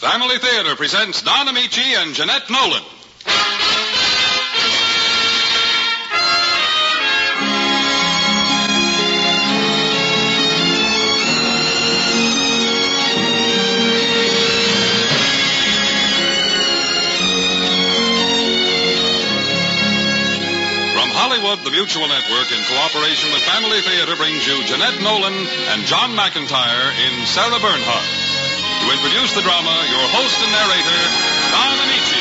Family Theater presents Don Amici and Jeanette Nolan. From Hollywood, the Mutual Network, in cooperation with Family Theater, brings you Jeanette Nolan and John McIntyre in Sara, Bernhardt. To introduce the drama, your host and narrator, Don Amici.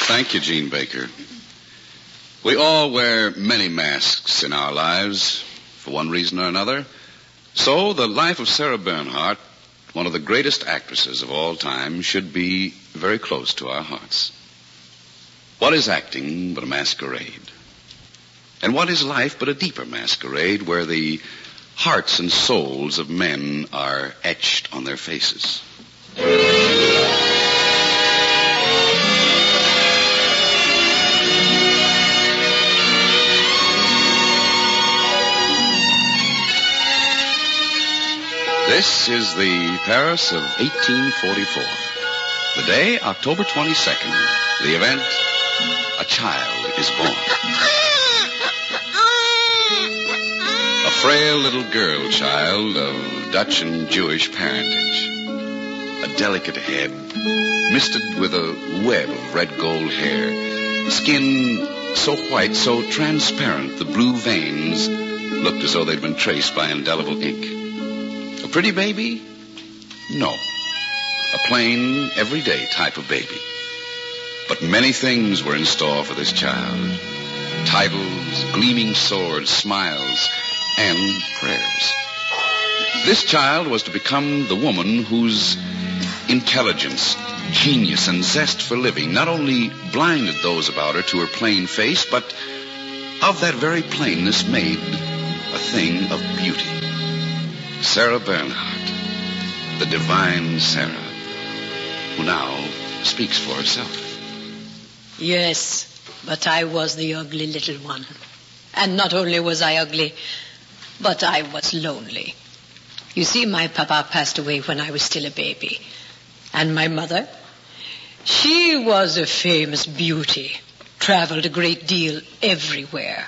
Thank you, Gene Baker. We all wear many masks in our lives, for one reason or another. So, the life of Sara Bernhardt, one of the greatest actresses of all time, should be very close to our hearts. What is acting but a masquerade? And what is life but a deeper masquerade where the hearts and souls of men are etched on their faces? This is the Paris of 1844. The day, October 22nd. The event, a child is born. A frail little girl child of Dutch and Jewish parentage. A delicate head, misted with a web of red gold hair. Skin so white, so transparent, the blue veins looked as though they'd been traced by indelible ink. A pretty baby? No. A plain, everyday type of baby. But many things were in store for this child. Titles, gleaming swords, smiles, and prayers. This child was to become the woman whose intelligence, genius, and zest for living not only blinded those about her to her plain face, but of that very plainness made a thing of beauty. Sara Bernhardt, the divine Sara, who now speaks for herself. Yes, but I was the ugly little one. And not only was I ugly, but I was lonely. You see, my papa passed away when I was still a baby. And my mother, she was a famous beauty, traveled a great deal everywhere.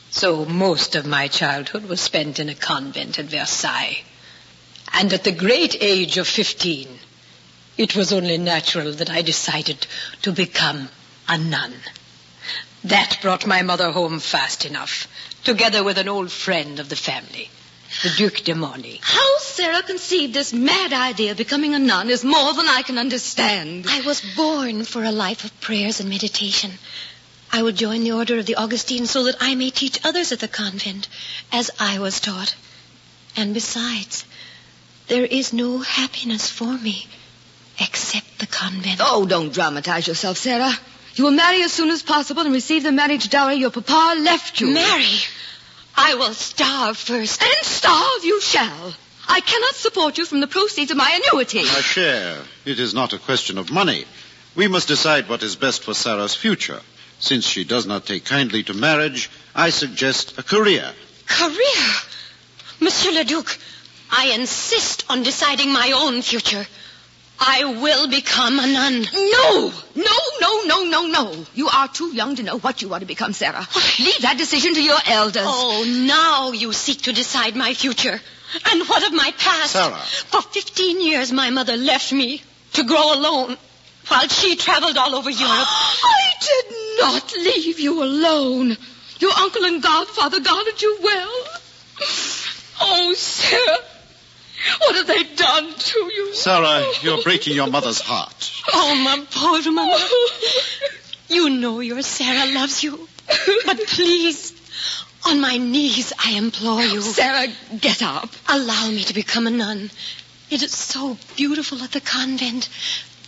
So most of my childhood was spent in a convent at Versailles. And at the great age of 15, it was only natural that I decided to become a nun. That brought my mother home fast enough, together with an old friend of the family, the Duc de Morny. How Sara conceived this mad idea of becoming a nun is more than I can understand. I was born for a life of prayers and meditation. I will join the order of the Augustines so that I may teach others at the convent, as I was taught. And besides, there is no happiness for me except the convent. Oh, don't dramatize yourself, Sara. You will marry as soon as possible and receive the marriage dowry your papa left you. Marry? I will starve first. And starve you shall. I cannot support you from the proceeds of my annuity. My share. It is not a question of money. We must decide what is best for Sara's future. Since she does not take kindly to marriage, I suggest a career. Career? Monsieur le Duc, I insist on deciding my own future. I will become a nun. No. You are too young to know what you want to become, Sara. Leave that decision to your elders. Oh, now you seek to decide my future. And what of my past? Sara. For 15 years, my mother left me to grow alone while she traveled all over Europe. I did not leave you alone. Your uncle and godfather guarded you well. Oh, Sara, what have they done to you? Sara, you're breaking your mother's heart. Oh, my poor mama. You know your Sara loves you. But please, on my knees, I implore you. Sara, get up. Allow me to become a nun. It is so beautiful at the convent.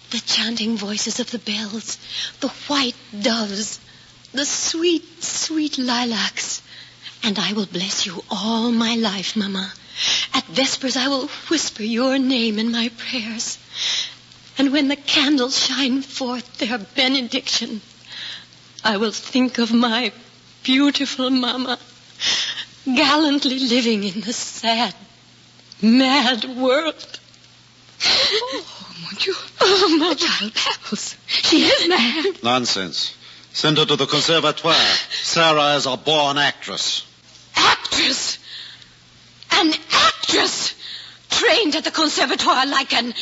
The chanting voices of the bells, the white doves, the sweet, sweet lilacs. And I will bless you all my life, Mama. At vespers, I will whisper your name in my prayers. And when the candles shine forth their benediction, I will think of my beautiful Mama, gallantly living in the sad, mad world. Oh, mon Dieu. Oh, Mama. The child babbles. She is mad. Nonsense. Send her to the conservatoire. Sara is a born actress. Actress? An actress? Trained at the conservatoire like an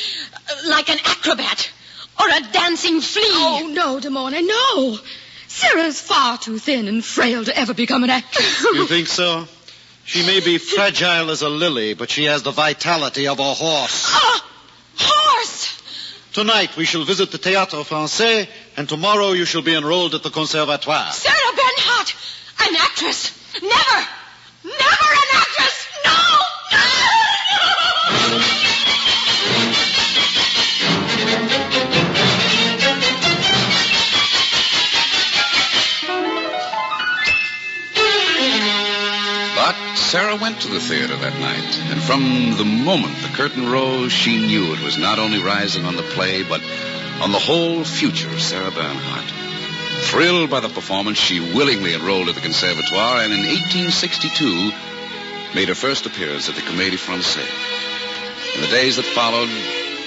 acrobat or a dancing flea. Oh, no, De Mornay, no. Sarah's far too thin and frail to ever become an actress. You think so? She may be fragile as a lily, but she has the vitality of a horse. A horse? Tonight we shall visit the Théâtre Français, and tomorrow you shall be enrolled at the Conservatoire. Sara Bernhardt, an actress. Never an actress. No. But Sara went to the theater that night, and from the moment the curtain rose, she knew it was not only rising on the play, but on the whole future of Sara Bernhardt. Thrilled by the performance, she willingly enrolled at the Conservatoire, and in 1862 made her first appearance at the Comédie Française. In the days that followed,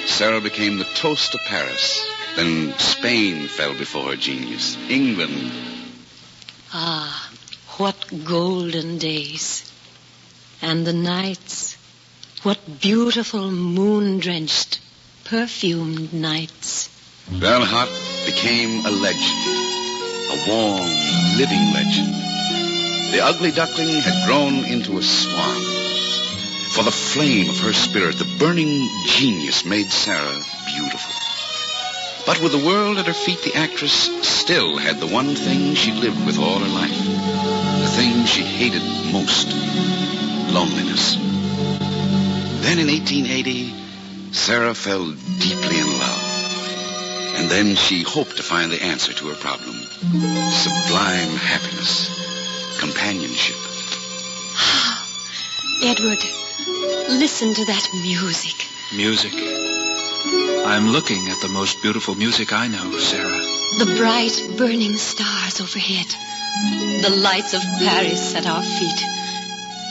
Sara became the toast of Paris. Then Spain fell before her genius. England. Ah, what golden days. And the nights, what beautiful moon-drenched, perfumed nights. Bernhardt became a legend, a warm, living legend. The ugly duckling had grown into a swan. For the flame of her spirit, the burning genius made Sara beautiful. But with the world at her feet, the actress still had the one thing she lived with all her life. The thing she hated most, loneliness. Then in 1880, Sara fell deeply in love. And then she hoped to find the answer to her problem. Sublime happiness, companionship. Edward, listen to that music. Music. I'm looking at the most beautiful music I know, Sara. The bright, burning stars overhead. The lights of Paris at our feet.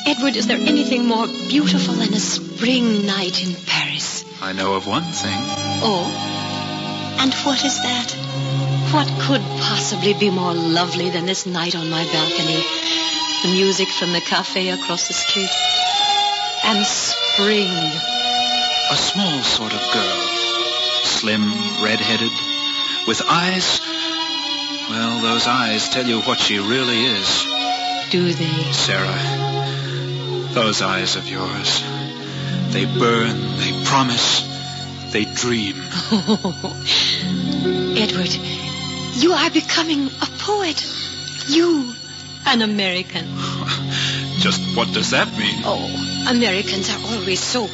Edward, is there anything more beautiful than a spring night in Paris? I know of one thing. Oh? And what is that? What could possibly be more lovely than this night on my balcony? The music from the cafe across the street. And spring. A small sort of girl. Slim, red-headed, with eyes. Well, those eyes tell you what she really is. Do they? Sara, those eyes of yours. They burn, they promise, they dream. Edward, you are becoming a poet. You, an American. Just what does that mean? Oh, Americans are always so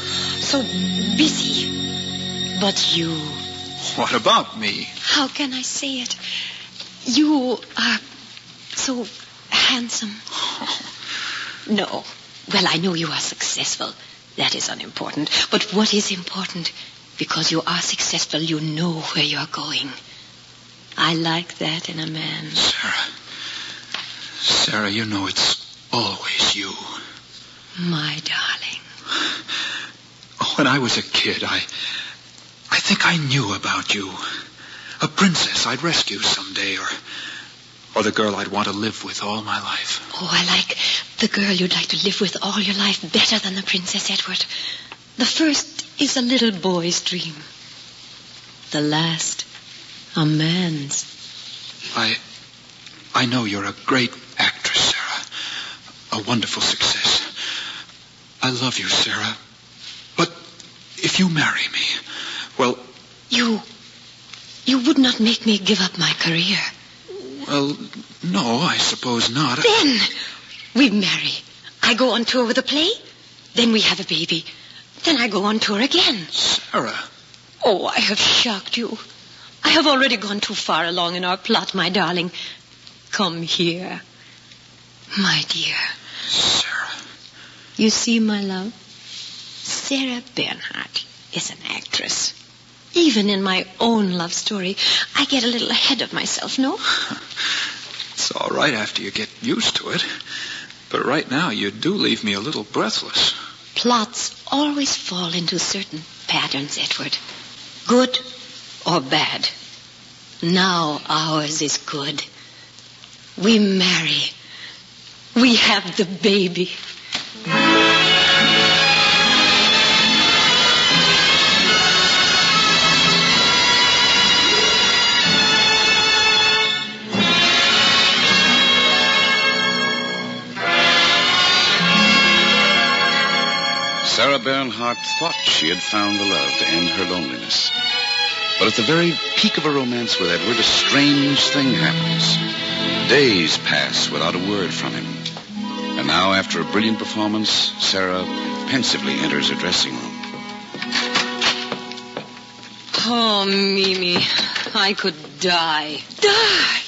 busy. But you... What about me? How can I say it? You are so handsome. No. Well, I know you are successful. That is unimportant. But what is important? Because you are successful, you know where you're going. I like that in a man. Sara, you know it's always you. My darling. When I was a kid, I think I knew about you. A princess I'd rescue someday, or the girl I'd want to live with all my life. Oh, I like the girl you'd like to live with all your life better than the Princess, Edward. The first is a little boy's dream. The last, a man's. I know you're a great actress, Sara. A wonderful success. I love you, Sara. But if you marry me, well... You would not make me give up my career. Well, no, I suppose not. Then we marry. I go on tour with a play. Then we have a baby. Then I go on tour again. Sara. Oh, I have shocked you. I have already gone too far along in our plot, my darling. Come here. My dear. Sara. You see, my love, Sara Bernhardt is an actress. Even in my own love story, I get a little ahead of myself, no? It's all right after you get used to it. But right now, you do leave me a little breathless. Plots always fall into certain patterns, Edward. Good or bad. Now ours is good. We marry. We have the baby. Sara Bernhardt thought she had found a love to end her loneliness. But at the very peak of her romance with Edward, a strange thing happens. Days pass without a word from him. And now, after a brilliant performance, Sara pensively enters her dressing room. Oh, Mimi, I could die. Die?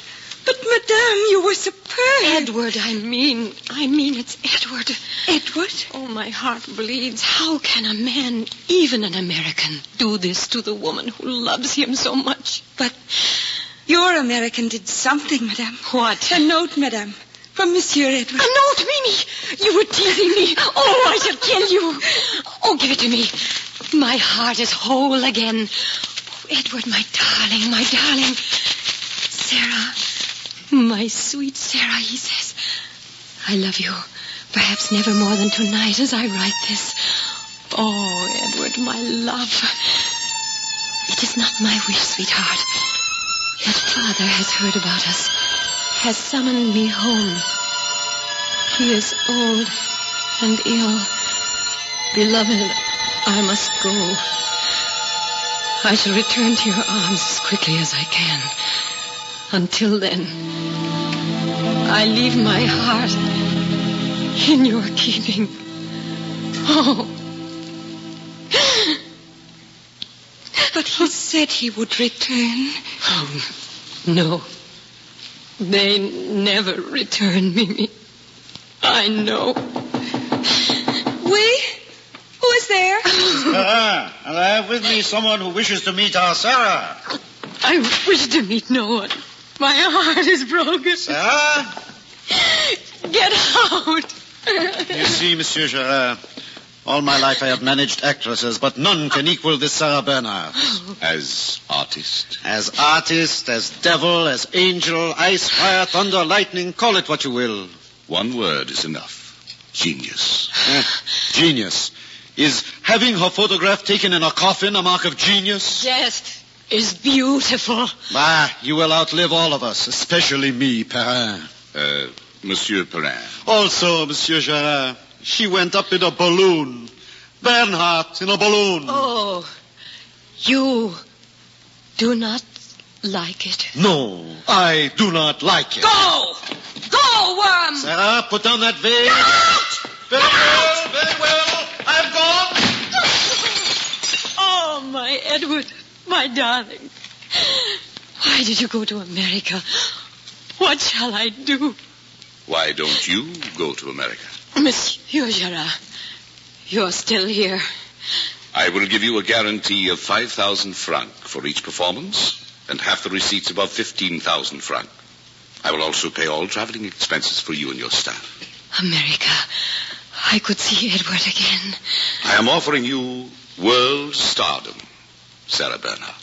But, Madame, you were superb. Edward, I mean it's Edward. Edward? Oh, my heart bleeds. How can a man, even an American, do this to the woman who loves him so much? But your American did something, Madame. What? A note, Madame, from Monsieur Edward. A note, Mimi! You were teasing me. Oh, I shall kill you. Oh, give it to me. My heart is whole again. Oh, Edward, my darling, my darling. Sarah, my sweet Sarah, he says, I love you. Perhaps never more than tonight as I write this. Oh, Edward, my love. It is not my wish, sweetheart. But Father has heard about us, has summoned me home. He is old and ill. Beloved, I must go. I shall return to your arms as quickly as I can. Until then, I leave my heart in your keeping. Oh. But he said he would return. Oh, no. They never return, Mimi. I know. We? Who is there? And I have with me someone who wishes to meet our Sara. I wish to meet no one. My heart is broken. Sara? Get out. You see, Monsieur Gerard, all my life I have managed actresses, but none can equal this Sara Bernhardt. As artist? As artist, as devil, as angel, ice, fire, thunder, lightning, call it what you will. One word is enough. Genius. Genius. Is having her photograph taken in a coffin a mark of genius? Jest is beautiful. You will outlive all of us, especially me, Perrin. Monsieur Perrin. Also, Monsieur Gerard, she went up in a balloon. Bernhardt in a balloon. Oh, you do not like it. No, I do not like it. Go! Go, worm! Sarah, put down that veil. Get out! Very well, very well. I'm gone. Oh, my Edward, my darling. Why did you go to America? What shall I do? Why don't you go to America? Monsieur Gerard, you're still here. I will give you a guarantee of 5,000 francs for each performance, and half the receipts above 15,000 francs. I will also pay all traveling expenses for you and your staff. America. I could see Edward again. I am offering you world stardom, Sara Bernhardt.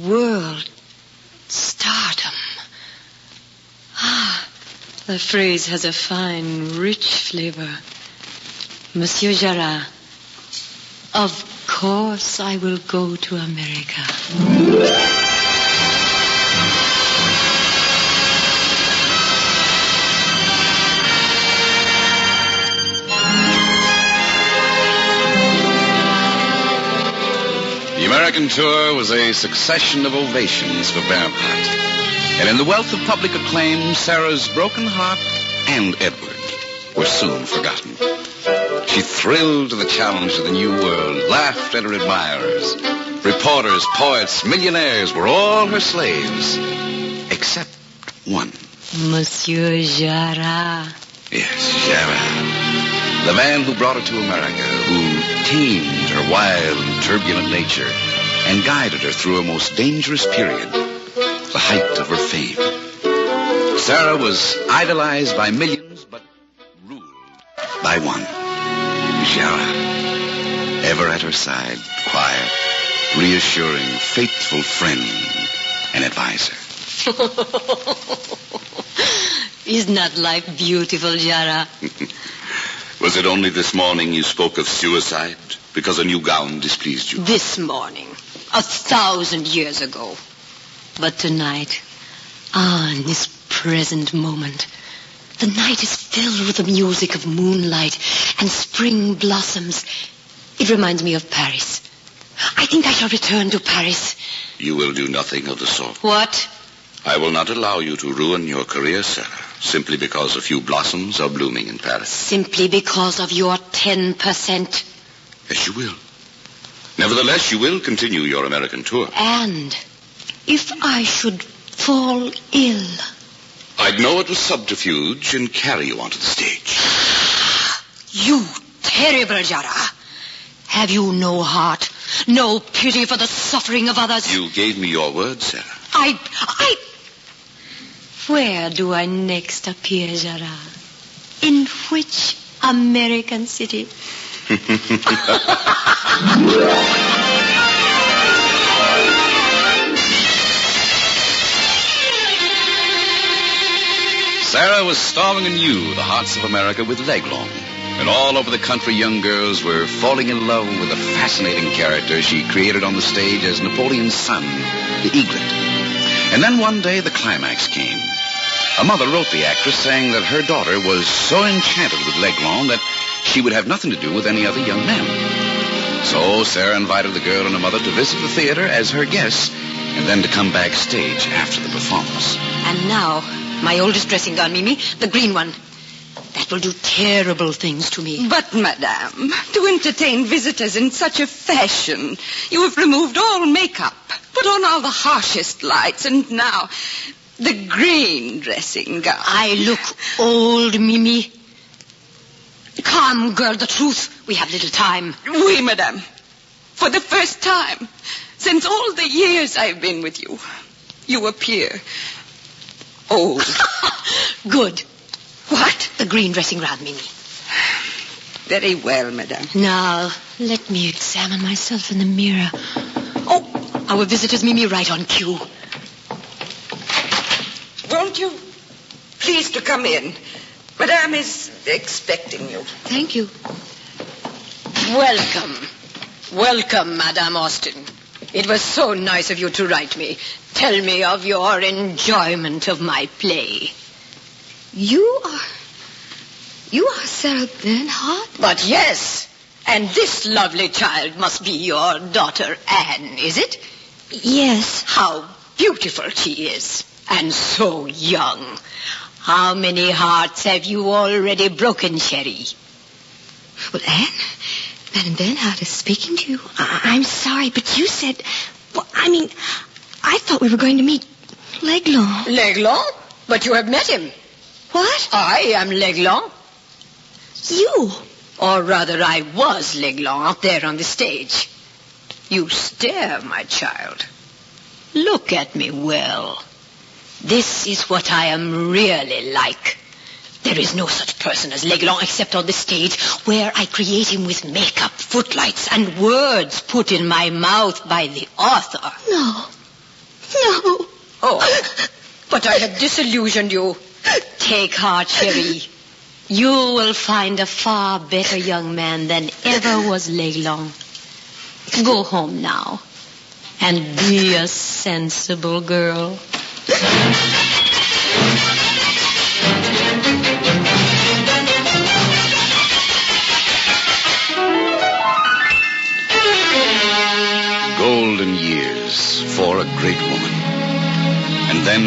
World stardom. Ah, the phrase has a fine, rich flavor. Monsieur Gerard, of course I will go to America. The American tour was a succession of ovations for Bernhardt. And in the wealth of public acclaim, Sarah's broken heart and Edward were soon forgotten. She thrilled to the challenge of the new world, laughed at her admirers. Reporters, poets, millionaires were all her slaves, except one. Monsieur Gerard. Yes, Gerard. The man who brought her to America, who tamed her wild, turbulent nature and guided her through a most dangerous period, the height of her fame. Sara was idolized by millions, but ruled by one. Sara. Ever at her side, quiet, reassuring, faithful friend and advisor. Isn't that life beautiful, Sara? Was it only this morning you spoke of suicide because a new gown displeased you? This morning. 1,000 years ago. But tonight, in this present moment, the night is filled with the music of moonlight and spring blossoms. It reminds me of Paris. I think I shall return to Paris. You will do nothing of the sort. What? I will not allow you to ruin your career, Sara, simply because a few blossoms are blooming in Paris. Simply because of your 10%. Yes, you will. Nevertheless, you will continue your American tour. And if I should fall ill... I'd know it was subterfuge and carry you onto the stage. You terrible Sara. Have you no heart, no pity for the suffering of others? You gave me your word, Sara. Where do I next appear, Sara? In which American city? Sara was storming anew the hearts of America with Leglong. And all over the country, young girls were falling in love with the fascinating character she created on the stage as Napoleon's son, the eaglet. And then one day, the climax came. A mother wrote the actress saying that her daughter was so enchanted with Leglong that she would have nothing to do with any other young man. So Sara invited the girl and her mother to visit the theater as her guests, and then to come backstage after the performance. And now, my oldest dressing gown, Mimi, the green one. That will do terrible things to me. But, madame, to entertain visitors in such a fashion, you have removed all makeup, put on all the harshest lights, and now the green dressing gown. I look old, Mimi. Come, girl, the truth. We have little time. Oui, madame. For the first time, since all the years I've been with you, you appear old. Good. What? The green dressing gown, Mimi. Very well, madame. Now, let me examine myself in the mirror. Oh, our visitors, Mimi, right on cue. Won't you please to come in? Madame is expecting you. Thank you. Welcome. Welcome, Madame Austen. It was so nice of you to write me. Tell me of your enjoyment of my play. You are Sara Bernhardt? But yes, and this lovely child must be your daughter Anne, is it? Yes. How beautiful she is, and so young. How many hearts have you already broken, Sherry? Well, Anne, Madame Bernhardt is speaking to you. I'm sorry, but you said... Well, I thought we were going to meet Leglong. Leglong? But you have met him. What? I am Leglong. You? Or rather, I was Leglong out there on the stage. You stare, my child. Look at me well. This is what I am really like. There is no such person as Leglong except on the stage, where I create him with makeup, footlights, and words put in my mouth by the author. No. Oh, but I have disillusioned you. Take heart, Sherry. You will find a far better young man than ever was Leglong. Go home now and be a sensible girl. Golden years for a great woman. And then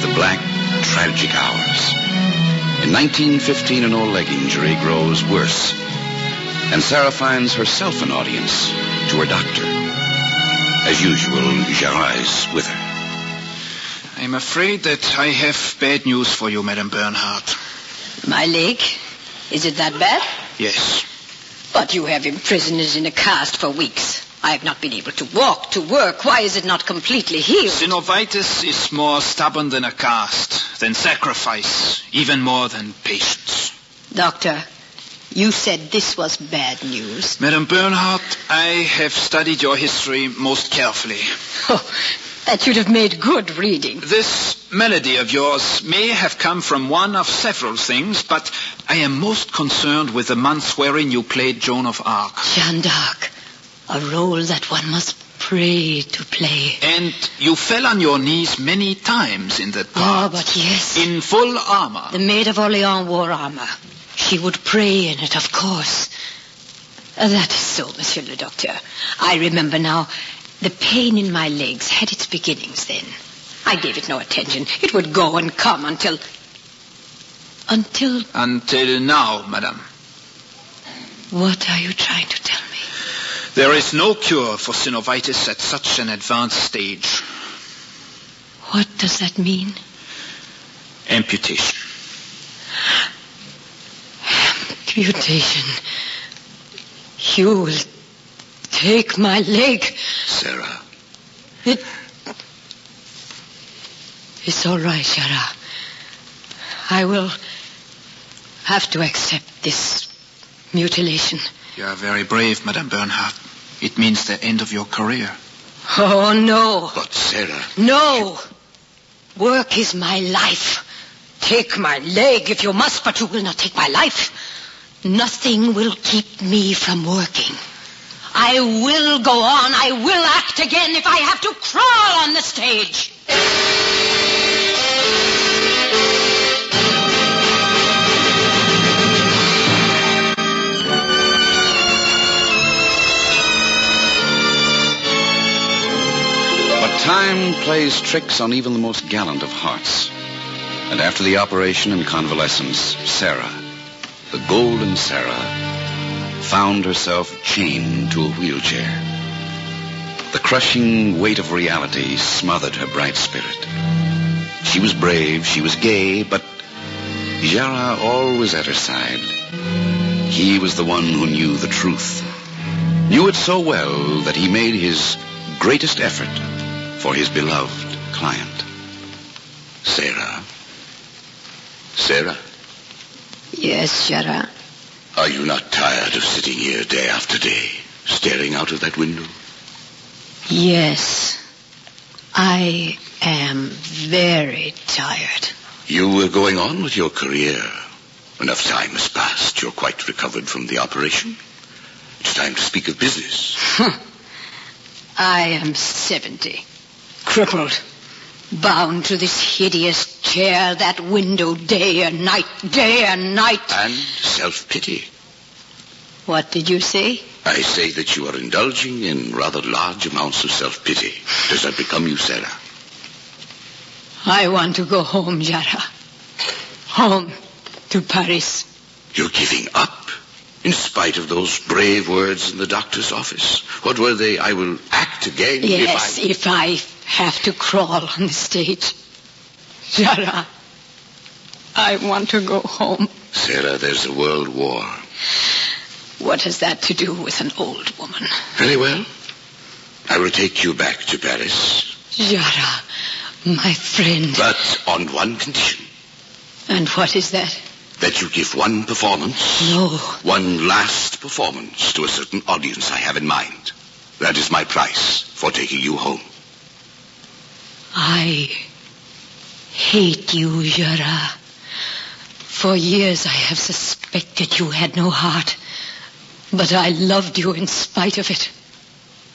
the black, tragic hours. In 1915, an old leg injury grows worse. And Sara finds herself an audience to her doctor. As usual, Sara is with her. I'm afraid that I have bad news for you, Madame Bernhardt. My leg? Is it that bad? Yes. But you have imprisoned it in a cast for weeks. I have not been able to walk, to work. Why is it not completely healed? Synovitis is more stubborn than a cast, than sacrifice, even more than patience. Doctor, you said this was bad news. Madam Bernhardt, I have studied your history most carefully. Oh, that should have made good reading. This melody of yours may have come from one of several things, but I am most concerned with the months wherein you played Joan of Arc. Jeanne d'Arc, a role that one must pray to play. And you fell on your knees many times in that part. Oh, but yes. In full armor. The Maid of Orleans wore armor. She would pray in it, of course. That is so, Monsieur le Docteur. I remember now. The pain in my legs had its beginnings then. I gave it no attention. It would go and come until... Until now, madame. What are you trying to tell me? There is no cure for synovitis at such an advanced stage. What does that mean? Amputation. Amputation. You will take my leg. Sara. It's all right, Sara. I will have to accept this mutilation. You are very brave, Madame Bernhardt. It means the end of your career. Oh, no. But, Sara... No. Work is my life. Take my leg if you must, but you will not take my life. Nothing will keep me from working. I will go on. I will act again if I have to crawl on the stage. But time plays tricks on even the most gallant of hearts. And after the operation and convalescence, Sara, the golden Sara, found herself chained to a wheelchair. The crushing weight of reality smothered her bright spirit. She was brave, she was gay, but Sara always at her side. He was the one who knew the truth, knew it so well that he made his greatest effort for his beloved client. Sara. Sara? Yes, Sara. Are you not tired of sitting here day after day, staring out of that window? Yes. I am very tired. You were going on with your career. Enough time has passed. You're quite recovered from the operation. It's time to speak of business. I am 70. Crippled. Bound to this hideous chair, that window, day and night, day and night. And self-pity. What did you say? I say that you are indulging in rather large amounts of self-pity. Does that become you, Sara? I want to go home, Sara. Home to Paris. You're giving up? In spite of those brave words in the doctor's office? What were they? I will act again Yes, if I have to crawl on the stage. Sara, I want to go home. Sara, there's a world war. What has that to do with an old woman? Very well. I will take you back to Paris. Sara, my friend. But on one condition. And what is that? That you give one performance. No. One last performance to a certain audience I have in mind. That is my price for taking you home. I hate you, Sara. For years I have suspected you had no heart. But I loved you in spite of it.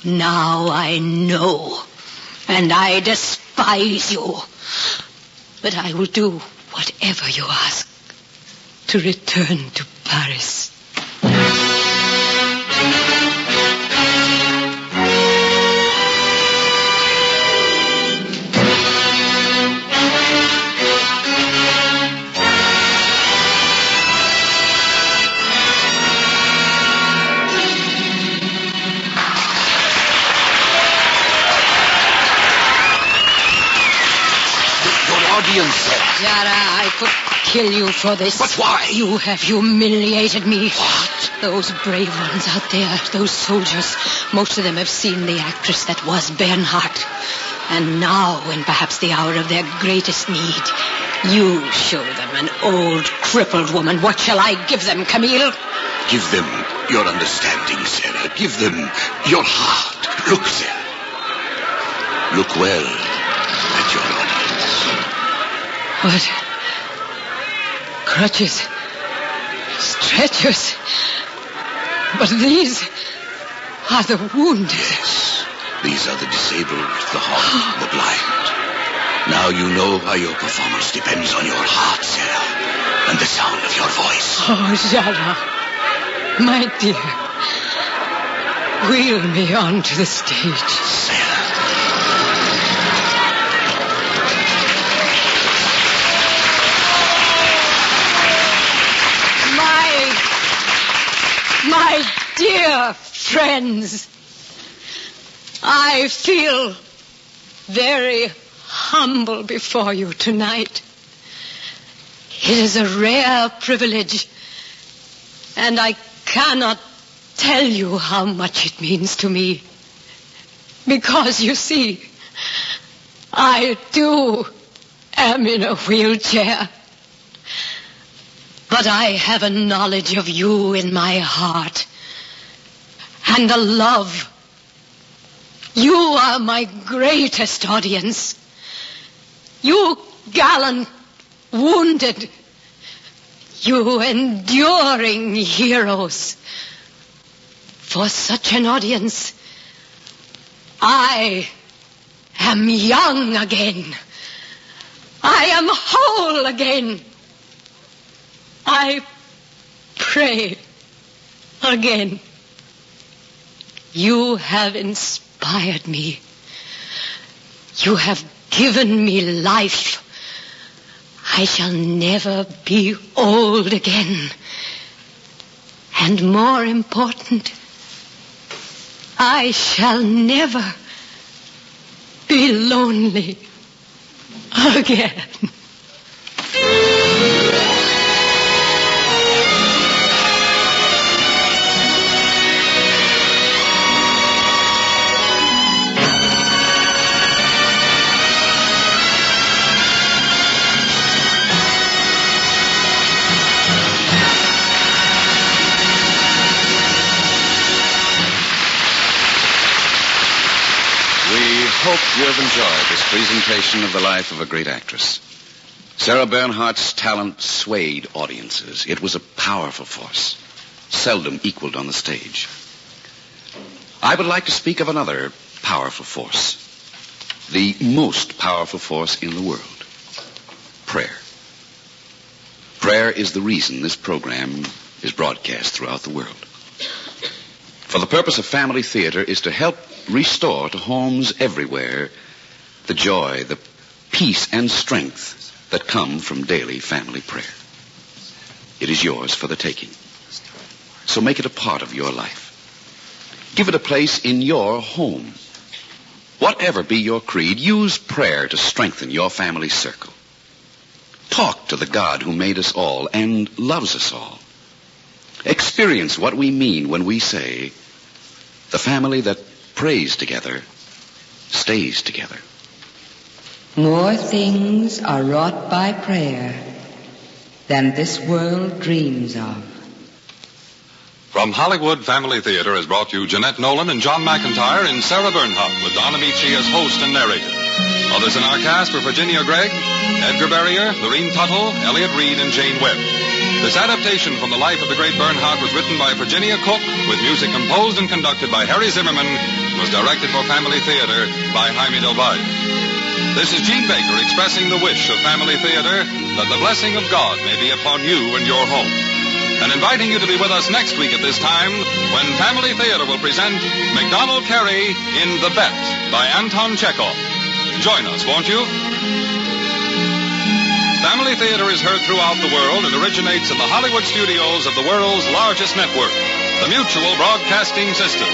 Now I know. And I despise you. But I will do whatever you ask to return to Paris. Your audience, sir. Sara, I could kill you for this. But why? You have humiliated me. What? Those brave ones out there, those soldiers, most of them have seen the actress that was Bernhardt. And now, in perhaps the hour of their greatest need, you show them an old, crippled woman. What shall I give them, Camille? Give them your understanding, Sarah. Give them your heart. Look, Sarah. Look well at your audience. What? Crutches. Stretchers. But these are the wounded. Yes. These are the disabled, the halt, the blind. Now you know why your performance depends on your heart, Sarah, and the sound of your voice. Oh, Sara, my dear, wheel me onto the stage. Sarah. My dear friends, I feel very humble before you tonight. It is a rare privilege, and I cannot tell you how much it means to me. Because, you see, I too am in a wheelchair. But I have a knowledge of you in my heart, and a love. You are my greatest audience. You gallant, wounded, you enduring heroes. For such an audience, I am young again. I am whole again. I pray again. You have inspired me. You have given me life. I shall never be old again. And more important, I shall never be lonely again. Hope you have enjoyed this presentation of the life of a great actress. Sarah Bernhardt's talent swayed audiences. It was a powerful force, seldom equaled on the stage. I would like to speak of another powerful force, the most powerful force in the world, prayer. Prayer is the reason this program is broadcast throughout the world. For the purpose of family theater is to help restore to homes everywhere the joy, the peace, and strength that come from daily family prayer. It is yours for the taking. So make it a part of your life. Give it a place in your home. Whatever be your creed, use prayer to strengthen your family circle. Talk to the God who made us all and loves us all. Experience what we mean when we say, the family that prays together stays together. More things are wrought by prayer than this world dreams of. From Hollywood Family Theater has brought you Jeanette Nolan and John McIntyre in Sara Bernhardt with Don Amici as host and narrator. Others in our cast were Virginia Gregg, Edgar Barrier, Lorene Tuttle, Elliot Reed, and Jane Webb. This adaptation from the life of the great Bernhardt was written by Virginia Cook, with music composed and conducted by Harry Zimmerman, and was directed for Family Theater by Jaime Del Valle. This is Gene Baker expressing the wish of Family Theater that the blessing of God may be upon you and your home, and inviting you to be with us next week at this time when Family Theater will present MacDonald Carey in The Bet by Anton Chekhov. Join us, won't you? Family Theater is heard throughout the world and originates in the Hollywood studios of the world's largest network, the Mutual Broadcasting System.